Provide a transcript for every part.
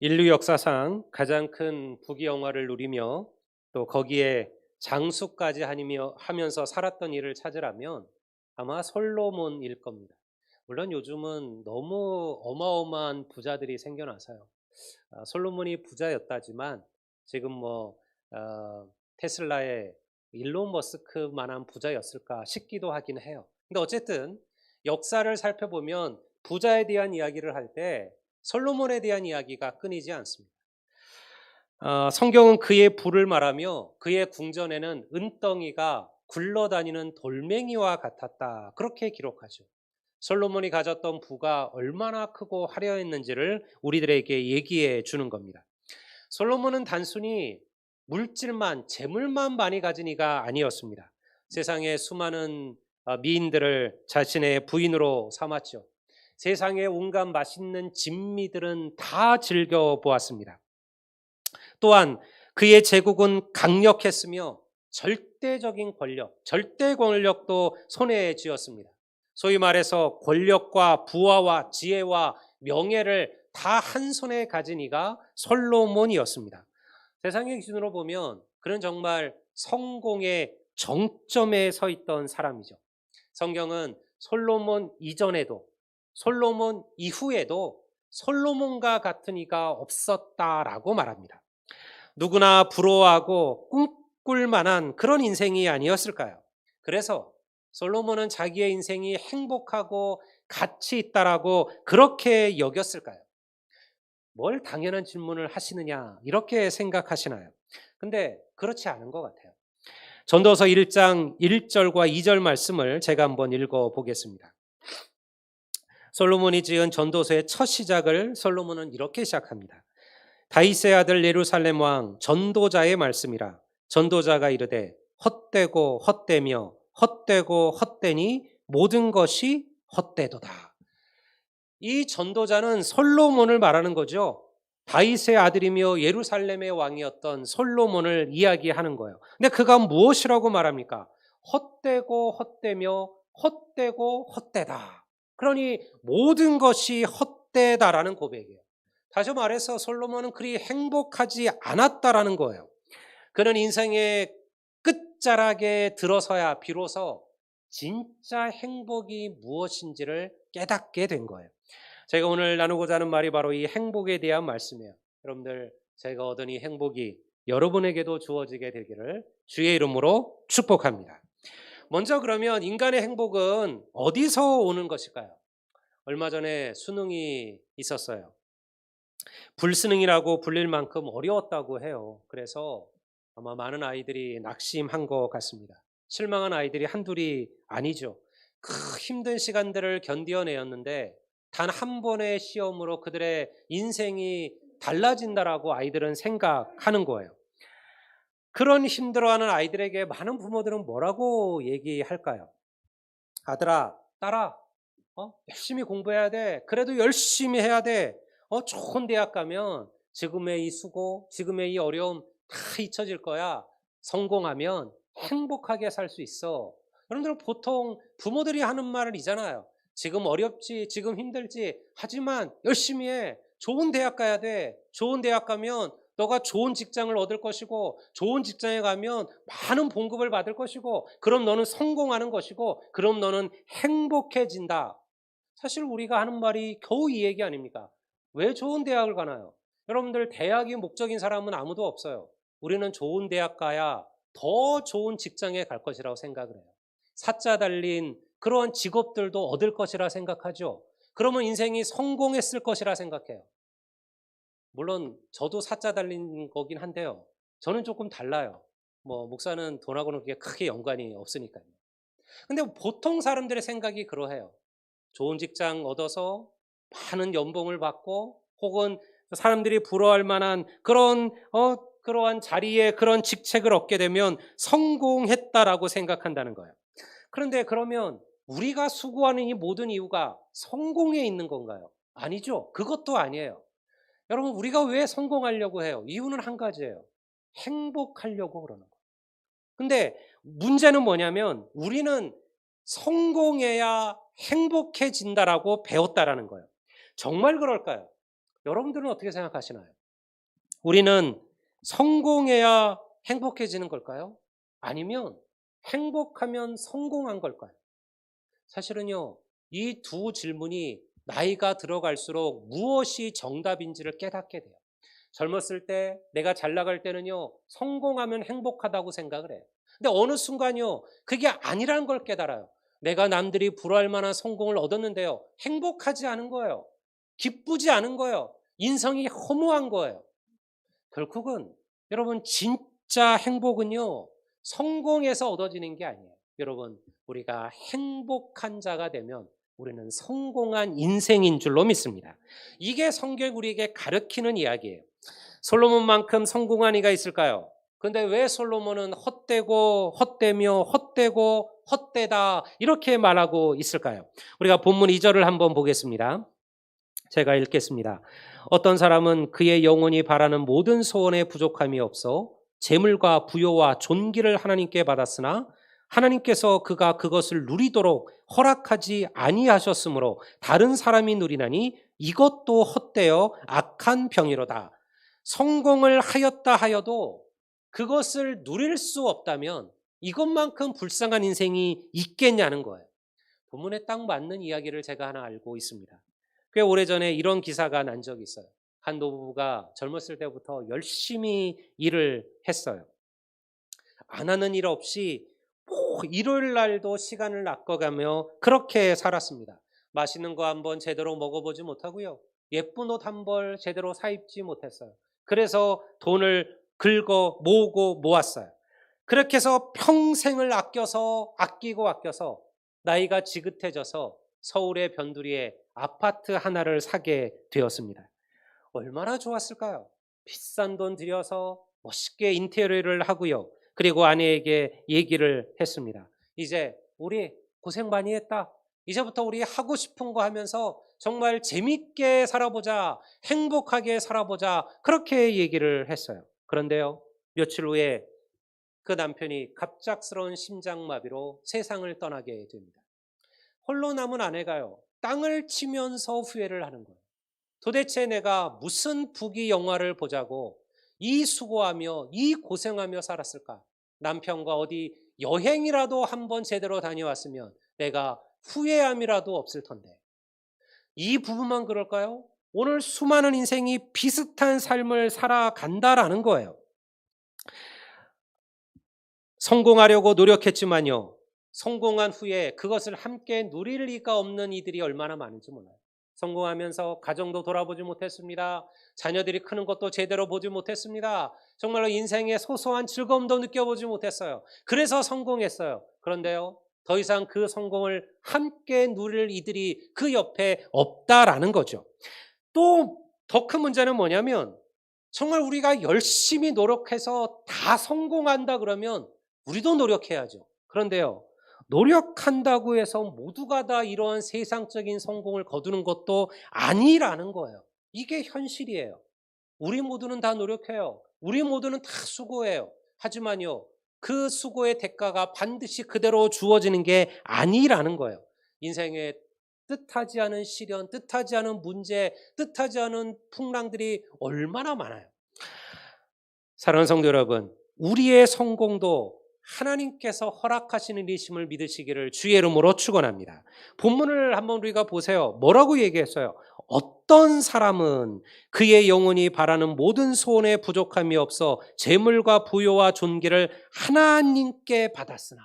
인류 역사상 가장 큰 부귀영화를 누리며 또 거기에 장수까지 하면서 살았던 이를 찾으라면 아마 솔로몬일 겁니다. 물론 요즘은 너무 어마어마한 부자들이 생겨나서요. 솔로몬이 부자였다지만 지금 테슬라의 일론 머스크만한 부자였을까 싶기도 하긴 해요. 근데 어쨌든 역사를 살펴보면 부자에 대한 이야기를 할 때 솔로몬에 대한 이야기가 끊이지 않습니다. 성경은 그의 부를 말하며 그의 궁전에는 은덩이가 굴러다니는 돌멩이와 같았다. 그렇게 기록하죠. 솔로몬이 가졌던 부가 얼마나 크고 화려했는지를 우리들에게 얘기해 주는 겁니다. 솔로몬은 단순히 물질만, 재물만 많이 가진 이가 아니었습니다. 세상의 수많은 미인들을 자신의 부인으로 삼았죠. 세상의 온갖 맛있는 진미들은 다 즐겨보았습니다. 또한 그의 제국은 강력했으며 절대적인 권력, 절대 권력도 손에 쥐었습니다. 소위 말해서 권력과 부와와 지혜와 명예를 다 한 손에 가진 이가 솔로몬이었습니다. 세상의 기준으로 보면 그는 정말 성공의 정점에 서 있던 사람이죠. 성경은 솔로몬 이전에도 솔로몬 이후에도 솔로몬과 같은 이가 없었다라고 말합니다. 누구나 부러워하고 꿈꿀 만한 그런 인생이 아니었을까요? 그래서 솔로몬은 자기의 인생이 행복하고 가치 있다라고 그렇게 여겼을까요? 뭘 당연한 질문을 하시느냐 이렇게 생각하시나요? 근데 그렇지 않은 것 같아요. 전도서 1장 1절과 2절 말씀을 제가 한번 읽어 보겠습니다. 솔로몬이 지은 전도서의 첫 시작을 솔로몬은 이렇게 시작합니다. 다윗의 아들 예루살렘 왕 전도자의 말씀이라. 전도자가 이르되 헛되고 헛되며 헛되고 헛되니 모든 것이 헛되도다. 이 전도자는 솔로몬을 말하는 거죠. 다윗의 아들이며 예루살렘의 왕이었던 솔로몬을 이야기하는 거예요. 근데 그가 무엇이라고 말합니까? 헛되고 헛되며 헛되고 헛되다. 그러니 모든 것이 헛되다라는 고백이에요. 다시 말해서 솔로몬은 그리 행복하지 않았다라는 거예요. 그는 인생의 끝자락에 들어서야 비로소 진짜 행복이 무엇인지를 깨닫게 된 거예요. 제가 오늘 나누고자 하는 말이 바로 이 행복에 대한 말씀이에요. 여러분들, 제가 얻은 이 행복이 여러분에게도 주어지게 되기를 주의 이름으로 축복합니다. 먼저 그러면 인간의 행복은 어디서 오는 것일까요? 얼마 전에 수능이 있었어요. 불수능이라고 불릴 만큼 어려웠다고 해요. 그래서 아마 많은 아이들이 낙심한 것 같습니다. 실망한 아이들이 한둘이 아니죠. 그 힘든 시간들을 견뎌내었는데 단 한 번의 시험으로 그들의 인생이 달라진다라고 아이들은 생각하는 거예요. 그런 힘들어하는 아이들에게 많은 부모들은 뭐라고 얘기할까요? 아들아, 딸아, 열심히 공부해야 돼. 그래도 열심히 해야 돼. 좋은 대학 가면 지금의 이 수고, 지금의 이 어려움 다 잊혀질 거야. 성공하면 행복하게 살 수 있어. 여러분들 보통 부모들이 하는 말은 이잖아요. 지금 어렵지, 지금 힘들지. 하지만 열심히 해. 좋은 대학 가야 돼. 좋은 대학 가면 너가 좋은 직장을 얻을 것이고 좋은 직장에 가면 많은 봉급을 받을 것이고 그럼 너는 성공하는 것이고 그럼 너는 행복해진다. 사실 우리가 하는 말이 겨우 이 얘기 아닙니까? 왜 좋은 대학을 가나요? 여러분들 대학이 목적인 사람은 아무도 없어요. 우리는 좋은 대학 가야 더 좋은 직장에 갈 것이라고 생각을 해요. 사자 달린 그러한 직업들도 얻을 것이라 생각하죠. 그러면 인생이 성공했을 것이라 생각해요. 물론 저도 사자 달린 거긴 한데요. 저는 조금 달라요. 목사는 돈하고는 그게 크게 연관이 없으니까요. 근데 보통 사람들의 생각이 그러해요. 좋은 직장 얻어서 많은 연봉을 받고 혹은 사람들이 부러워할 만한 그러한 자리에 그런 직책을 얻게 되면 성공했다라고 생각한다는 거예요. 그런데 그러면 우리가 수고하는 이 모든 이유가 성공에 있는 건가요? 아니죠. 그것도 아니에요. 여러분, 우리가 왜 성공하려고 해요? 이유는 한 가지예요. 행복하려고 그러는 거예요. 근데 문제는 뭐냐면 우리는 성공해야 행복해진다라고 배웠다라는 거예요. 정말 그럴까요? 여러분들은 어떻게 생각하시나요? 우리는 성공해야 행복해지는 걸까요? 아니면 행복하면 성공한 걸까요? 사실은요, 이 두 질문이 나이가 들어갈수록 무엇이 정답인지를 깨닫게 돼요. 젊었을 때 내가 잘 나갈 때는요, 성공하면 행복하다고 생각을 해요. 근데 어느 순간요, 그게 아니라는 걸 깨달아요. 내가 남들이 부러워할 만한 성공을 얻었는데요, 행복하지 않은 거예요. 기쁘지 않은 거예요. 인성이 허무한 거예요. 결국은 여러분 진짜 행복은요, 성공에서 얻어지는 게 아니에요. 여러분, 우리가 행복한 자가 되면 우리는 성공한 인생인 줄로 믿습니다. 이게 성경 우리에게 가르치는 이야기예요. 솔로몬만큼 성공한 이가 있을까요? 근데 왜 솔로몬은 헛되고 헛되며 헛되고 헛되다 이렇게 말하고 있을까요? 우리가 본문 2절을 한번 보겠습니다. 제가 읽겠습니다. 어떤 사람은 그의 영혼이 바라는 모든 소원에 부족함이 없어 재물과 부요와 존귀를 하나님께 받았으나 하나님께서 그가 그것을 누리도록 허락하지 아니하셨으므로 다른 사람이 누리나니 이것도 헛되어 악한 병이로다. 성공을 하였다 하여도 그것을 누릴 수 없다면 이것만큼 불쌍한 인생이 있겠냐는 거예요. 본문에 딱 맞는 이야기를 제가 하나 알고 있습니다. 꽤 오래전에 이런 기사가 난 적이 있어요. 한 노부부가 젊었을 때부터 열심히 일을 했어요. 안 하는 일 없이 일요일 날도 시간을 아껴가며 그렇게 살았습니다. 맛있는 거 한번 제대로 먹어보지 못하고요. 예쁜 옷 한 벌 제대로 사 입지 못했어요. 그래서 돈을 긁어 모으고 모았어요. 그렇게 해서 평생을 아껴서 나이가 지긋해져서 서울의 변두리에 아파트 하나를 사게 되었습니다. 얼마나 좋았을까요? 비싼 돈 들여서 멋있게 인테리어를 하고요. 그리고 아내에게 얘기를 했습니다. 이제 우리 고생 많이 했다. 이제부터 우리 하고 싶은 거 하면서 정말 재밌게 살아보자. 행복하게 살아보자. 그렇게 얘기를 했어요. 그런데요, 며칠 후에 그 남편이 갑작스러운 심장마비로 세상을 떠나게 됩니다. 홀로 남은 아내가요, 땅을 치면서 후회를 하는 거예요. 도대체 내가 무슨 부귀 영화를 보자고 이 수고하며 이 고생하며 살았을까? 남편과 어디 여행이라도 한번 제대로 다녀왔으면 내가 후회함이라도 없을 텐데. 이 부분만 그럴까요? 오늘 수많은 인생이 비슷한 삶을 살아간다라는 거예요. 성공하려고 노력했지만요, 성공한 후에 그것을 함께 누릴 리가 없는 이들이 얼마나 많은지 몰라요. 성공하면서 가정도 돌아보지 못했습니다. 자녀들이 크는 것도 제대로 보지 못했습니다. 정말로 인생의 소소한 즐거움도 느껴보지 못했어요. 그래서 성공했어요. 그런데요, 더 이상 그 성공을 함께 누릴 이들이 그 옆에 없다라는 거죠. 또 더 큰 문제는 뭐냐면, 정말 우리가 열심히 노력해서 다 성공한다 그러면 우리도 노력해야죠. 그런데요, 노력한다고 해서 모두가 다 이러한 세상적인 성공을 거두는 것도 아니라는 거예요. 이게 현실이에요. 우리 모두는 다 노력해요. 우리 모두는 다 수고해요. 하지만요, 그 수고의 대가가 반드시 그대로 주어지는 게 아니라는 거예요. 인생에 뜻하지 않은 시련, 뜻하지 않은 문제, 뜻하지 않은 풍랑들이 얼마나 많아요. 사랑하는 성도 여러분, 우리의 성공도 하나님께서 허락하시는 일이심을 믿으시기를 주의 이름으로 축원합니다. 본문을 한번 우리가 보세요. 뭐라고 얘기했어요? 어떤 사람은 그의 영혼이 바라는 모든 소원에 부족함이 없어 재물과 부요와 존귀를 하나님께 받았으나.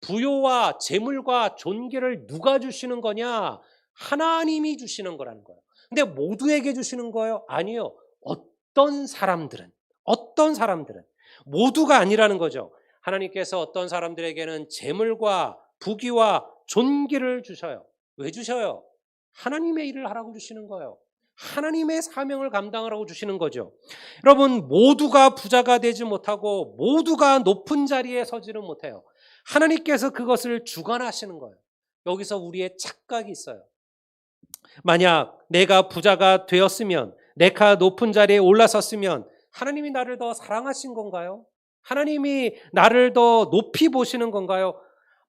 부요와 재물과 존귀를 누가 주시는 거냐? 하나님이 주시는 거라는 거예요. 근데 모두에게 주시는 거예요? 아니요. 어떤 사람들은 모두가 아니라는 거죠. 하나님께서 어떤 사람들에게는 재물과 부귀와 존귀를 주셔요. 왜 주셔요? 하나님의 일을 하라고 주시는 거예요. 하나님의 사명을 감당하라고 주시는 거죠. 여러분, 모두가 부자가 되지 못하고 모두가 높은 자리에 서지는 못해요. 하나님께서 그것을 주관하시는 거예요. 여기서 우리의 착각이 있어요. 만약 내가 부자가 되었으면, 내가 높은 자리에 올라섰으면 하나님이 나를 더 사랑하신 건가요? 하나님이 나를 더 높이 보시는 건가요?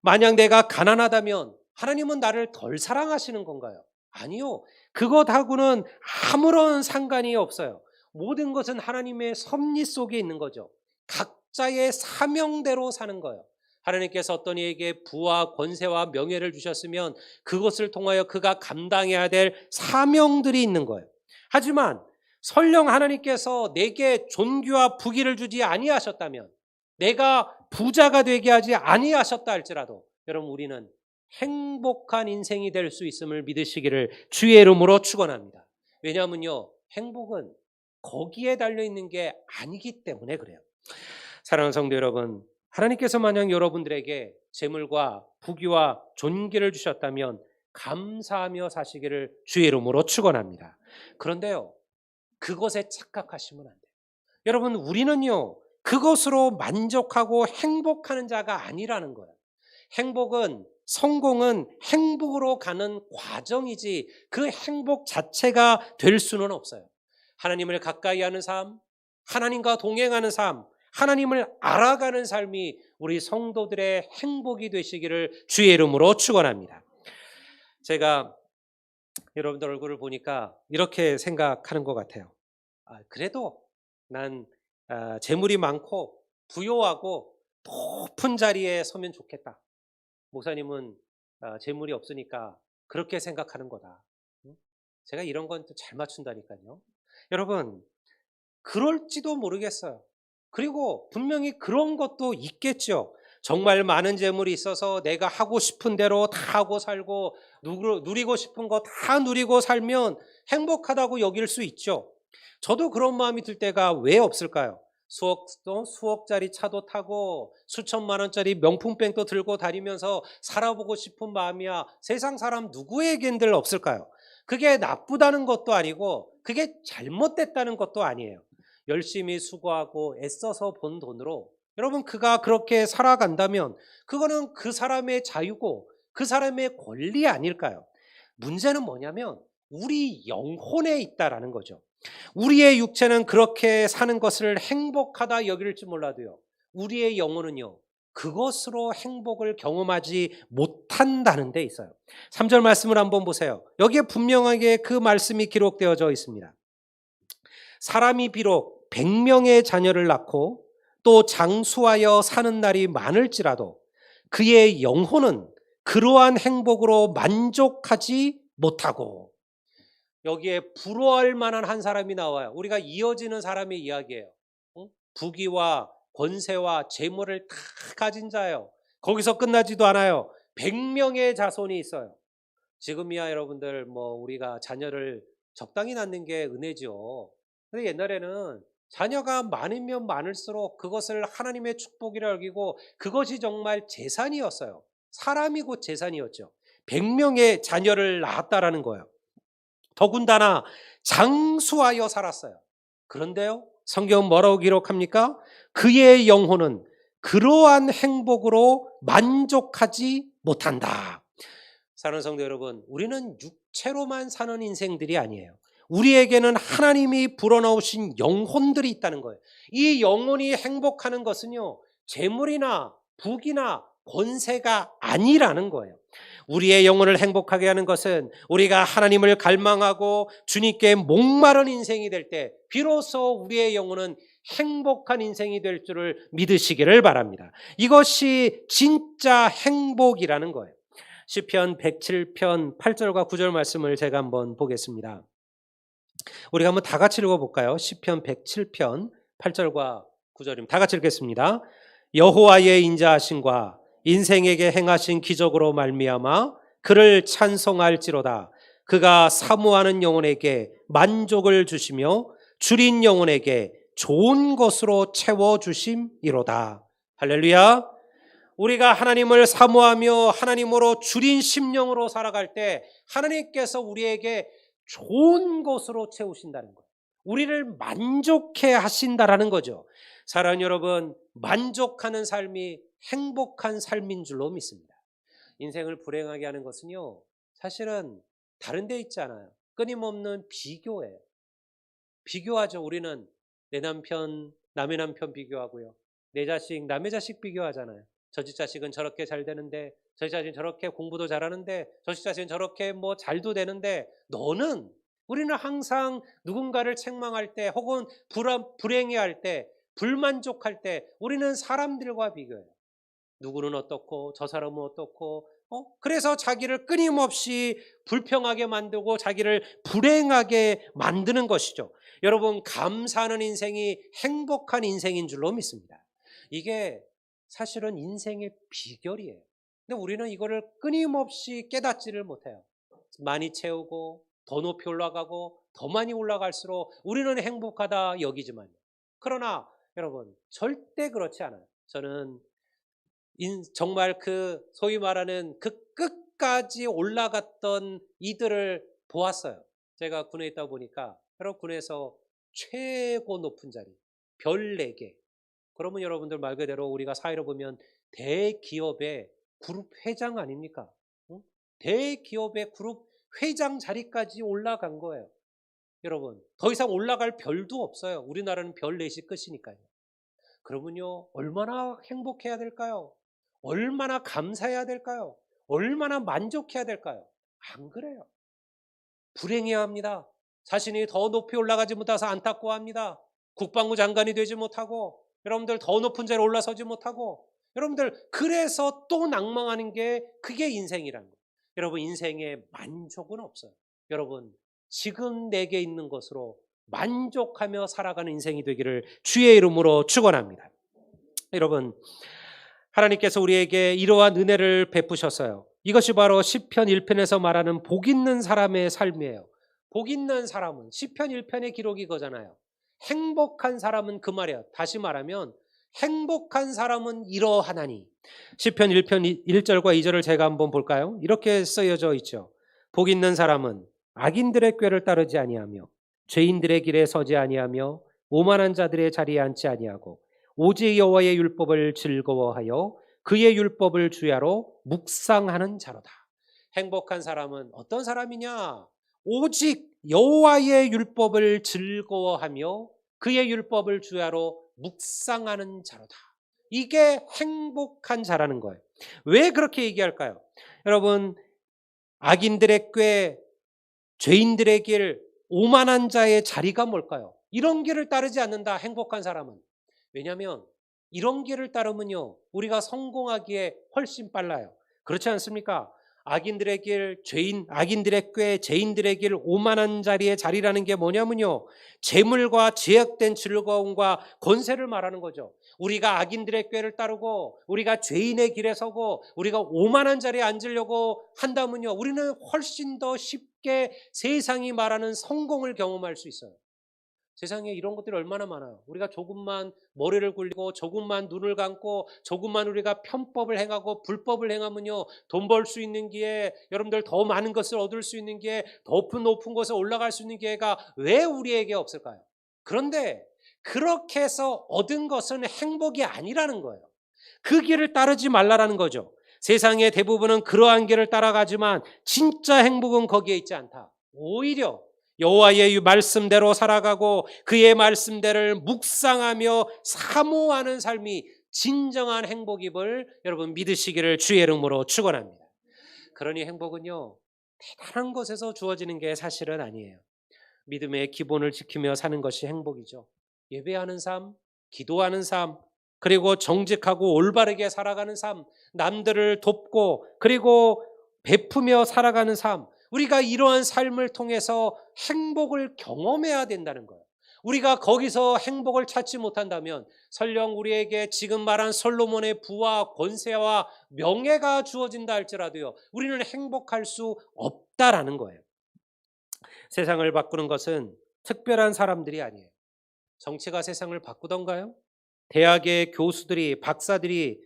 만약 내가 가난하다면 하나님은 나를 덜 사랑하시는 건가요? 아니요. 그것하고는 아무런 상관이 없어요. 모든 것은 하나님의 섭리 속에 있는 거죠. 각자의 사명대로 사는 거예요. 하나님께서 어떤 이에게 부와 권세와 명예를 주셨으면 그것을 통하여 그가 감당해야 될 사명들이 있는 거예요. 하지만 설령 하나님께서 내게 존귀와 부귀를 주지 아니하셨다면, 내가 부자가 되게 하지 아니하셨다 할지라도 여러분, 우리는 행복한 인생이 될 수 있음을 믿으시기를 주의 이름으로 축원합니다. 왜냐하면요, 행복은 거기에 달려 있는 게 아니기 때문에 그래요. 사랑하는 성도 여러분, 하나님께서 만약 여러분들에게 재물과 부귀와 존귀를 주셨다면 감사하며 사시기를 주의 이름으로 축원합니다. 그런데요, 그것에 착각하시면 안 돼요. 여러분, 우리는요, 그것으로 만족하고 행복하는 자가 아니라는 거예요. 행복은, 성공은 행복으로 가는 과정이지 그 행복 자체가 될 수는 없어요. 하나님을 가까이 하는 삶, 하나님과 동행하는 삶, 하나님을 알아가는 삶이 우리 성도들의 행복이 되시기를 주의 이름으로 축원합니다. 제가 여러분들 얼굴을 보니까 이렇게 생각하는 것 같아요. 그래도 난 재물이 많고 부요하고 높은 자리에 서면 좋겠다. 목사님은 재물이 없으니까 그렇게 생각하는 거다. 응? 제가 이런 건 또 잘 맞춘다니까요. 여러분, 그럴지도 모르겠어요. 그리고 분명히 그런 것도 있겠죠. 정말 많은 재물이 있어서 내가 하고 싶은 대로 다 하고 살고 누리고 싶은 거 다 누리고 살면 행복하다고 여길 수 있죠. 저도 그런 마음이 들 때가 왜 없을까요? 수억짜리 차도 타고 수천만 원짜리 명품백도 들고 다니면서 살아보고 싶은 마음이야 세상 사람 누구에겐들 없을까요? 그게 나쁘다는 것도 아니고 그게 잘못됐다는 것도 아니에요. 열심히 수고하고 애써서 번 돈으로 여러분, 그가 그렇게 살아간다면 그거는 그 사람의 자유고 그 사람의 권리 아닐까요? 문제는 뭐냐면 우리 영혼에 있다라는 거죠. 우리의 육체는 그렇게 사는 것을 행복하다 여길지 몰라도요, 우리의 영혼은요, 그것으로 행복을 경험하지 못한다는 데 있어요. 3절 말씀을 한번 보세요. 여기에 분명하게 그 말씀이 기록되어져 있습니다. 사람이 비록 100명의 자녀를 낳고 또 장수하여 사는 날이 많을지라도 그의 영혼은 그러한 행복으로 만족하지 못하고, 여기에 부러워할 만한 한 사람이 나와요. 우리가 이어지는 사람의 이야기예요. 응? 부귀와 권세와 재물을 다 가진 자예요. 거기서 끝나지도 않아요. 100명의 자손이 있어요. 지금이야 여러분들 우리가 자녀를 적당히 낳는 게 은혜죠. 근데 옛날에는 자녀가 많으면 많을수록 그것을 하나님의 축복이라 여기고 그것이 정말 재산이었어요. 사람이 곧 재산이었죠. 100명의 자녀를 낳았다라는 거예요. 더군다나 장수하여 살았어요. 그런데요, 성경은 뭐라고 기록합니까? 그의 영혼은 그러한 행복으로 만족하지 못한다. 사랑하는 성도 여러분, 우리는 육체로만 사는 인생들이 아니에요. 우리에게는 하나님이 불어넣으신 영혼들이 있다는 거예요. 이 영혼이 행복하는 것은요, 재물이나 부귀나 권세가 아니라는 거예요. 우리의 영혼을 행복하게 하는 것은 우리가 하나님을 갈망하고 주님께 목마른 인생이 될 때 비로소 우리의 영혼은 행복한 인생이 될 줄을 믿으시기를 바랍니다. 이것이 진짜 행복이라는 거예요. 시편 107편 8절과 9절 말씀을 제가 한번 보겠습니다. 우리가 한번 다 같이 읽어볼까요? 시편 107편 8절과 9절입니다. 다 같이 읽겠습니다. 여호와의 인자하심과 인생에게 행하신 기적으로 말미암아 그를 찬송할지로다. 그가 사모하는 영혼에게 만족을 주시며 줄인 영혼에게 좋은 것으로 채워주심이로다. 할렐루야. 우리가 하나님을 사모하며 하나님으로 줄인 심령으로 살아갈 때 하나님께서 우리에게 좋은 것으로 채우신다는 거예요. 우리를 만족해 하신다라는 거죠. 사랑하는 여러분, 만족하는 삶이 행복한 삶인 줄로 믿습니다. 인생을 불행하게 하는 것은요, 사실은 다른 데 있지 않아요. 끊임없는 비교예요. 비교하죠. 우리는 내 남편, 남의 남편 비교하고요. 내 자식, 남의 자식 비교하잖아요. 저 집 자식은 저렇게 잘 되는데 저 자신 저렇게 공부도 잘하는데, 저 자신 저렇게 뭐 잘도 되는데, 너는, 우리는 항상 누군가를 책망할 때 혹은 불행해할 때, 불만족할 때 우리는 사람들과 비교해요. 누구는 어떻고 저 사람은 어떻고, 그래서 자기를 끊임없이 불평하게 만들고 자기를 불행하게 만드는 것이죠. 여러분, 감사하는 인생이 행복한 인생인 줄로 믿습니다. 이게 사실은 인생의 비결이에요. 근데 우리는 이거를 끊임없이 깨닫지를 못해요. 많이 채우고 더 높이 올라가고 더 많이 올라갈수록 우리는 행복하다 여기지만요. 그러나 여러분, 절대 그렇지 않아요. 저는 정말 그 소위 말하는 그 끝까지 올라갔던 이들을 보았어요. 제가 군에 있다 보니까 여러분, 군에서 최고 높은 자리, 별 4개. 그러면 여러분들 말 그대로 우리가 사회로 보면 대기업의 그룹 회장 아닙니까? 응? 대기업의 그룹 회장 자리까지 올라간 거예요. 여러분, 더 이상 올라갈 별도 없어요. 우리나라는 별 4시 끝이니까요. 그러면요, 얼마나 행복해야 될까요? 얼마나 감사해야 될까요? 얼마나 만족해야 될까요? 안 그래요. 불행해야 합니다. 자신이 더 높이 올라가지 못해서 안타까워합니다. 국방부 장관이 되지 못하고, 여러분들 더 높은 자리에 올라서지 못하고, 여러분들 그래서 또 낭망하는 게 그게 인생이라는 거예요. 여러분, 인생에 만족은 없어요. 여러분, 지금 내게 있는 것으로 만족하며 살아가는 인생이 되기를 주의 이름으로 축원합니다. 여러분, 하나님께서 우리에게 이러한 은혜를 베푸셨어요. 이것이 바로 시편 1편에서 말하는 복 있는 사람의 삶이에요. 복 있는 사람은 시편 1편의 기록이 거잖아요. 행복한 사람은 그 말이에요. 다시 말하면 행복한 사람은 이러하나니. 시편 1편 1절과 2절을 제가 한번 볼까요? 이렇게 쓰여져 있죠. 복 있는 사람은 악인들의 꾀를 따르지 아니하며 죄인들의 길에 서지 아니하며 오만한 자들의 자리에 앉지 아니하고 오직 여호와의 율법을 즐거워하여 그의 율법을 주야로 묵상하는 자로다. 행복한 사람은 어떤 사람이냐? 오직 여호와의 율법을 즐거워하며 그의 율법을 주야로 묵상하는 자로다. 이게 행복한 자라는 거예요. 왜 그렇게 얘기할까요? 여러분, 악인들의 꾀, 죄인들의 길, 오만한 자의 자리가 뭘까요? 이런 길을 따르지 않는다, 행복한 사람은. 왜냐하면 이런 길을 따르면요, 우리가 성공하기에 훨씬 빨라요. 그렇지 않습니까? 악인들의 길, 악인들의 꾀, 죄인들의 길, 오만한 자리의 자리라는 게 뭐냐면요, 재물과 제약된 즐거움과 권세를 말하는 거죠. 우리가 악인들의 꾀를 따르고 우리가 죄인의 길에 서고 우리가 오만한 자리에 앉으려고 한다면요, 우리는 훨씬 더 쉽게 세상이 말하는 성공을 경험할 수 있어요. 세상에 이런 것들이 얼마나 많아요. 우리가 조금만 머리를 굴리고 조금만 눈을 감고 조금만 우리가 편법을 행하고 불법을 행하면요, 돈 벌 수 있는 기회, 여러분들 더 많은 것을 얻을 수 있는 기회, 더 높은 곳에 올라갈 수 있는 기회가 왜 우리에게 없을까요? 그런데 그렇게 해서 얻은 것은 행복이 아니라는 거예요. 그 길을 따르지 말라라는 거죠. 세상의 대부분은 그러한 길을 따라가지만 진짜 행복은 거기에 있지 않다. 오히려 여호와의 말씀대로 살아가고 그의 말씀대로 묵상하며 사모하는 삶이 진정한 행복임을 여러분 믿으시기를 주의 이름으로 축원합니다. 그러니 행복은요, 대단한 것에서 주어지는 게 사실은 아니에요. 믿음의 기본을 지키며 사는 것이 행복이죠. 예배하는 삶, 기도하는 삶, 그리고 정직하고 올바르게 살아가는 삶, 남들을 돕고 그리고 베푸며 살아가는 삶, 우리가 이러한 삶을 통해서 행복을 경험해야 된다는 거예요. 우리가 거기서 행복을 찾지 못한다면 설령 우리에게 지금 말한 솔로몬의 부와 권세와 명예가 주어진다 할지라도요, 우리는 행복할 수 없다라는 거예요. 세상을 바꾸는 것은 특별한 사람들이 아니에요. 정치가 세상을 바꾸던가요? 대학의 교수들이, 박사들이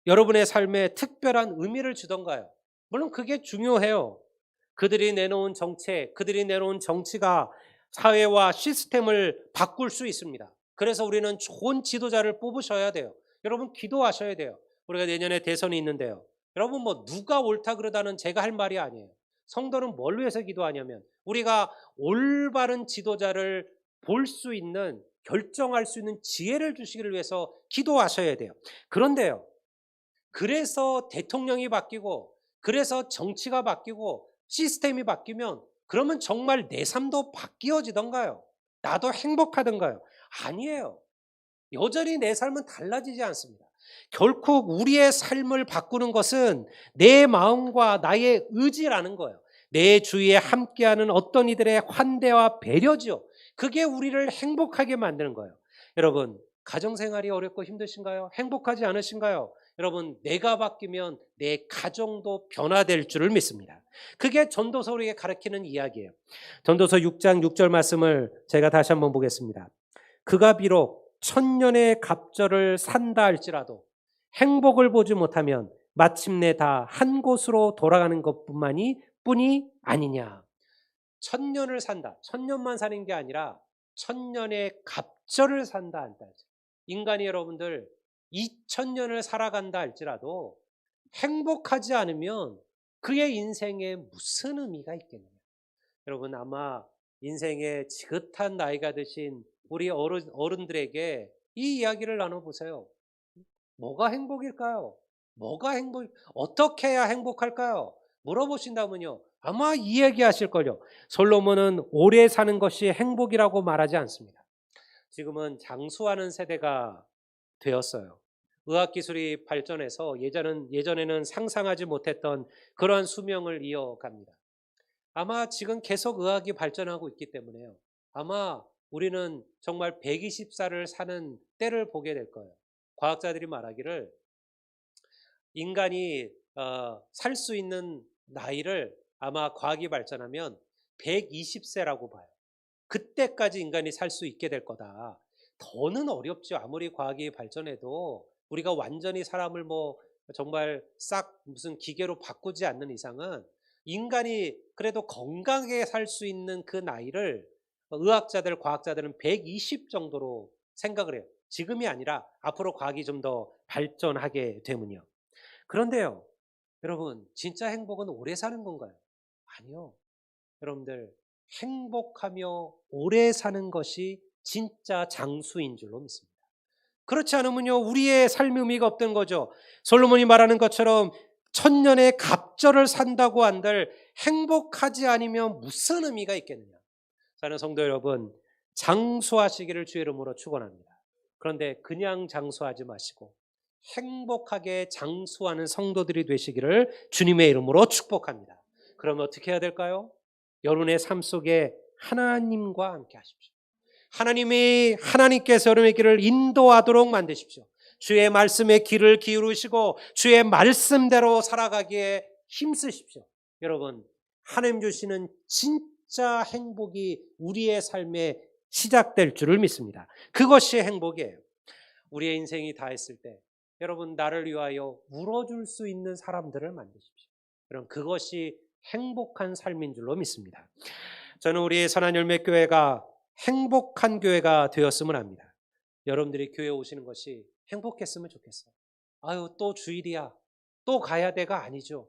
여러분의 삶에 특별한 의미를 주던가요? 물론 그게 중요해요. 그들이 내놓은 정책, 그들이 내놓은 정치가 사회와 시스템을 바꿀 수 있습니다. 그래서 우리는 좋은 지도자를 뽑으셔야 돼요. 여러분, 기도하셔야 돼요. 우리가 내년에 대선이 있는데요, 여러분, 뭐 누가 옳다 그러다는 제가 할 말이 아니에요. 성도는 뭘 위해서 기도하냐면 우리가 올바른 지도자를 볼 수 있는, 결정할 수 있는 지혜를 주시기를 위해서 기도하셔야 돼요. 그런데요, 그래서 대통령이 바뀌고 그래서 정치가 바뀌고 시스템이 바뀌면 그러면 정말 내 삶도 바뀌어지던가요? 나도 행복하던가요? 아니에요. 여전히 내 삶은 달라지지 않습니다. 결코 우리의 삶을 바꾸는 것은 내 마음과 나의 의지라는 거예요. 내 주위에 함께하는 어떤 이들의 환대와 배려지요. 그게 우리를 행복하게 만드는 거예요. 여러분, 가정생활이 어렵고 힘드신가요? 행복하지 않으신가요? 여러분, 내가 바뀌면 내 가정도 변화될 줄을 믿습니다. 그게 전도서 우리에게 가르치는 이야기예요. 전도서 6장 6절 말씀을 제가 다시 한번 보겠습니다. 그가 비록 천년의 갑절을 산다 할지라도 행복을 보지 못하면 마침내 다 한 곳으로 돌아가는 뿐이 아니냐. 천년을 산다. 천년만 사는 게 아니라 천년의 갑절을 산다 한다. 인간이 여러분들 2000년을 살아간다 할지라도 행복하지 않으면 그의 인생에 무슨 의미가 있겠느냐. 여러분, 아마 인생의 지긋한 나이가 드신 우리 어른들에게 이 이야기를 나눠보세요. 뭐가 행복일까요? 어떻게 해야 행복할까요? 물어보신다면요. 아마 이 얘기 하실 걸요. 솔로몬은 오래 사는 것이 행복이라고 말하지 않습니다. 지금은 장수하는 세대가 되었어요. 의학기술이 발전해서 예전에는 상상하지 못했던 그러한 수명을 이어갑니다. 아마 지금 계속 의학이 발전하고 있기 때문에요. 아마 우리는 정말 120살을 사는 때를 보게 될 거예요. 과학자들이 말하기를 인간이 살 수 있는 나이를 아마 과학이 발전하면 120세라고 봐요. 그때까지 인간이 살 수 있게 될 거다. 더는 어렵죠. 아무리 과학이 발전해도 우리가 완전히 사람을 정말 싹 무슨 기계로 바꾸지 않는 이상은 인간이 그래도 건강하게 살 수 있는 그 나이를 의학자들, 과학자들은 120 정도로 생각을 해요. 지금이 아니라 앞으로 과학이 좀 더 발전하게 되면요. 그런데요, 여러분, 진짜 행복은 오래 사는 건가요? 아니요. 여러분들, 행복하며 오래 사는 것이 진짜 장수인 줄로 믿습니다. 그렇지 않으면요, 우리의 삶의 의미가 없던 거죠. 솔로몬이 말하는 것처럼 천년의 갑절을 산다고 한들 행복하지 않으면 무슨 의미가 있겠느냐. 사랑하는 성도 여러분, 장수하시기를 주의 이름으로 축원합니다. 그런데 그냥 장수하지 마시고 행복하게 장수하는 성도들이 되시기를 주님의 이름으로 축복합니다. 그러면 어떻게 해야 될까요? 여러분의 삶 속에 하나님과 함께 하십시오. 하나님께서 여러분의 길을 인도하도록 만드십시오. 주의 말씀에 귀를 기울이시고 주의 말씀대로 살아가기에 힘쓰십시오. 여러분, 하나님 주시는 진짜 행복이 우리의 삶에 시작될 줄을 믿습니다. 그것이 행복이에요. 우리의 인생이 다 했을 때 여러분, 나를 위하여 울어줄 수 있는 사람들을 만드십시오. 여러분, 그것이 행복한 삶인 줄로 믿습니다. 저는 우리 선한열매교회가 행복한 교회가 되었으면 합니다. 여러분들이 교회에 오시는 것이 행복했으면 좋겠어요. 아유, 또 주일이야. 또 가야 돼가 아니죠.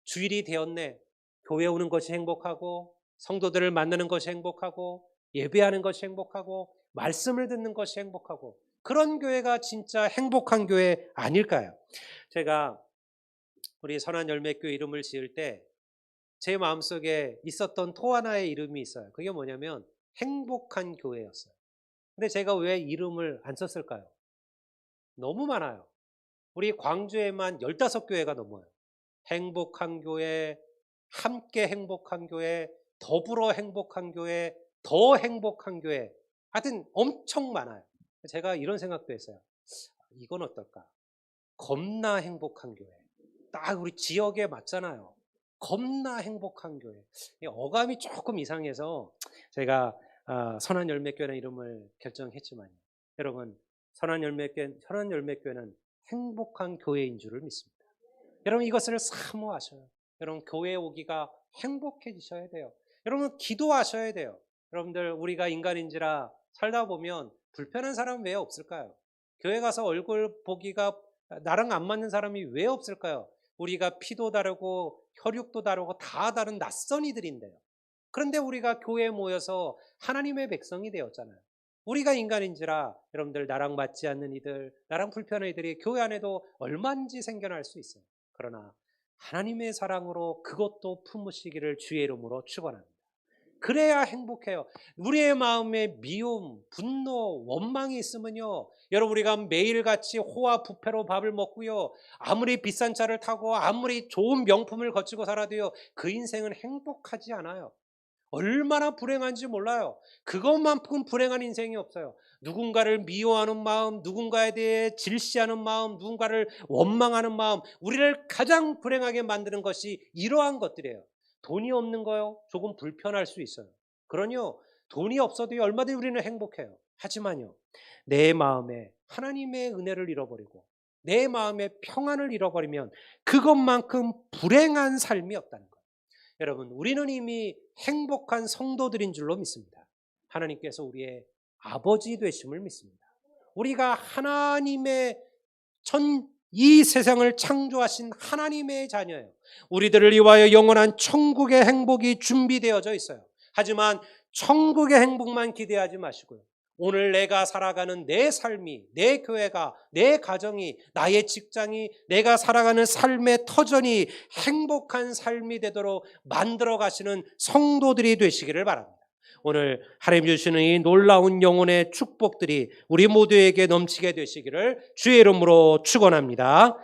주일이 되었네. 교회 오는 것이 행복하고 성도들을 만나는 것이 행복하고 예배하는 것이 행복하고 말씀을 듣는 것이 행복하고 그런 교회가 진짜 행복한 교회 아닐까요? 제가 우리 선한열매교회 이름을 지을 때 제 마음속에 있었던 또 하나의 이름이 있어요. 그게 뭐냐면 행복한 교회였어요. 근데 제가 왜 이름을 안 썼을까요? 너무 많아요. 우리 광주에만 15교회가 넘어요. 행복한 교회, 함께 행복한 교회, 더불어 행복한 교회, 더 행복한 교회, 하여튼 엄청 많아요. 제가 이런 생각도 했어요. 이건 어떨까? 겁나 행복한 교회. 딱 우리 지역에 맞잖아요. 겁나 행복한 교회. 어감이 조금 이상해서 제가 선한열매교회라는 이름을 결정했지만 여러분, 선한열매교회는 행복한 교회인 줄을 믿습니다. 여러분, 이것을 사모하셔요. 여러분, 교회에 오기가 행복해지셔야 돼요. 여러분, 기도하셔야 돼요. 여러분들, 우리가 인간인지라 살다 보면 불편한 사람은 왜 없을까요? 교회 가서 얼굴 보기가 나랑 안 맞는 사람이 왜 없을까요? 우리가 피도 다르고 혈육도 다르고 다 다른 낯선 이들인데요. 그런데 우리가 교회에 모여서 하나님의 백성이 되었잖아요. 우리가 인간인지라 여러분들 나랑 맞지 않는 이들, 나랑 불편한 이들이 교회 안에도 얼마든지 생겨날 수 있어요. 그러나 하나님의 사랑으로 그것도 품으시기를 주의 이름으로 축원합니다. 그래야 행복해요. 우리의 마음에 미움, 분노, 원망이 있으면요, 여러분 우리가 매일같이 호화 부패로 밥을 먹고요, 아무리 비싼 차를 타고 아무리 좋은 명품을 거치고 살아도요, 그 인생은 행복하지 않아요. 얼마나 불행한지 몰라요. 그것만큼 불행한 인생이 없어요. 누군가를 미워하는 마음, 누군가에 대해 질시하는 마음, 누군가를 원망하는 마음, 우리를 가장 불행하게 만드는 것이 이러한 것들이에요. 돈이 없는 거요, 조금 불편할 수 있어요. 그러니요, 돈이 없어도 얼마든지 우리는 행복해요. 하지만요, 내 마음에 하나님의 은혜를 잃어버리고 내 마음의 평안을 잃어버리면 그것만큼 불행한 삶이 없다는 거예요. 여러분, 우리는 이미 행복한 성도들인 줄로 믿습니다. 하나님께서 우리의 아버지 되심을 믿습니다. 우리가 하나님의 이 세상을 창조하신 하나님의 자녀예요. 우리들을 위하여 영원한 천국의 행복이 준비되어져 있어요. 하지만 천국의 행복만 기대하지 마시고요, 오늘 내가 살아가는 내 삶이, 내 교회가, 내 가정이, 나의 직장이, 내가 살아가는 삶의 터전이 행복한 삶이 되도록 만들어 가시는 성도들이 되시기를 바랍니다. 오늘 하나님 주시는 이 놀라운 영혼의 축복들이 우리 모두에게 넘치게 되시기를 주의 이름으로 축원합니다.